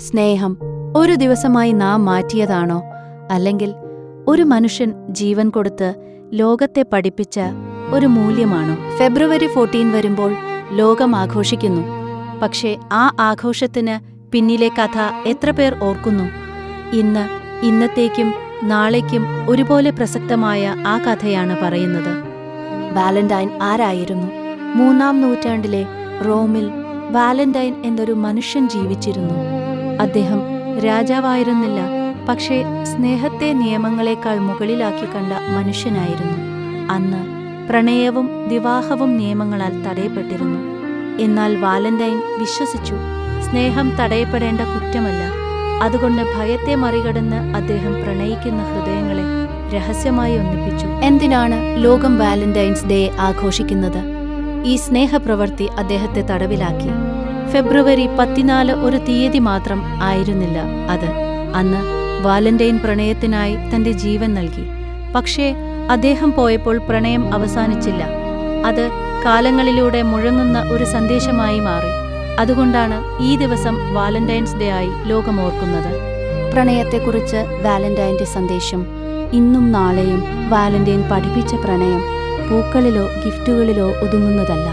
സ്നേഹം ഒരു ദിവസമായി നാം മാറ്റിയതാണോ, അല്ലെങ്കിൽ ഒരു മനുഷ്യൻ ജീവൻ കൊടുത്ത് ലോകത്തെ പഠിപ്പിച്ച ഒരു മൂല്യമാണോ? ഫെബ്രുവരി 14 വരുമ്പോൾ ലോകം ആഘോഷിക്കുന്നു. പക്ഷേ ആ ആഘോഷത്തിന് പിന്നിലെ കഥ എത്ര പേർ ഓർക്കുന്നു? ഇന്ന്, ഇന്നത്തേക്കും നാളേക്കും ഒരുപോലെ പ്രസക്തമായ ആ കഥയാണ് പറയുന്നത്. വാലന്റൈൻ ആരായിരുന്നു? 3-ാം നൂറ്റാണ്ടിലെ റോമിൽ വാലന്റൈൻ എന്നൊരു മനുഷ്യൻ ജീവിച്ചിരുന്നു. അദ്ദേഹം രാജാവായിരുന്നില്ല, പക്ഷേ സ്നേഹത്തെ നിയമങ്ങളെക്കാൾ മുകളിലാക്കി കണ്ട മനുഷ്യനായിരുന്നു. അന്ന് പ്രണയവും വിവാഹവും നിയമങ്ങളാൽ തടയപ്പെട്ടിരുന്നു. എന്നാൽ വാലന്റൈൻ വിശ്വസിച്ചു, സ്നേഹം തടയപ്പെടേണ്ട കുറ്റമല്ല. അതുകൊണ്ട് ഭയത്തെ മറികടന്ന് അദ്ദേഹം പ്രണയിക്കുന്ന ഹൃദയങ്ങളെ രഹസ്യമായി ഒന്നിപ്പിച്ചു. എന്തിനാണ് ലോകം വാലന്റൈൻസ് ഡേ ആഘോഷിക്കുന്നത്? ഈ സ്നേഹപ്രവൃത്തി അദ്ദേഹത്തെ തടവിലാക്കി. ഫെബ്രുവരി 14 ഒരു തീയതി മാത്രം ആയിരുന്നില്ല അത്. അന്ന് വാലന്റൈൻ പ്രണയത്തിനായി തന്റെ ജീവൻ നൽകി. പക്ഷേ അദ്ദേഹം പോയപ്പോൾ പ്രണയം അവസാനിച്ചില്ല. അത് കാലങ്ങളിലൂടെ മുഴങ്ങുന്ന ഒരു സന്ദേശമായി മാറി. അതുകൊണ്ടാണ് ഈ ദിവസം വാലന്റൈൻസ് ഡേ ആയി ലോകം ഓർക്കുന്നത്. പ്രണയത്തെക്കുറിച്ച് വാലന്റൈൻ്റെ സന്ദേശം. ഇന്നും നാളെയും വാലന്റൈൻ പഠിപ്പിച്ച പ്രണയം പൂക്കളിലോ ഗിഫ്റ്റുകളിലോ ഒതുങ്ങുന്നതല്ല.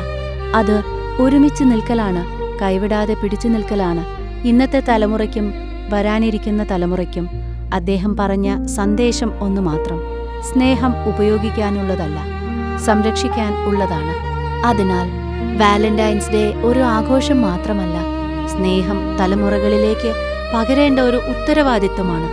അത് ഒരുമിച്ച് നിൽക്കലാണ്, കൈവിടാതെ പിടിച്ചു നിൽക്കലാണ്. ഇന്നത്തെ തലമുറയ്ക്കും വരാനിരിക്കുന്ന തലമുറയ്ക്കും അദ്ദേഹം പറഞ്ഞ സന്ദേശം ഒന്നു മാത്രം: സ്നേഹം ഉപയോഗിക്കാനുള്ളതല്ല, സംരക്ഷിക്കാൻ ഉള്ളതാണ്. അതിനാൽ വാലന്റൈൻസ് ഡേ ഒരു ആഘോഷം മാത്രമല്ല, സ്നേഹം തലമുറകളിലേക്ക് പകരേണ്ട ഒരു ഉത്തരവാദിത്വമാണ്.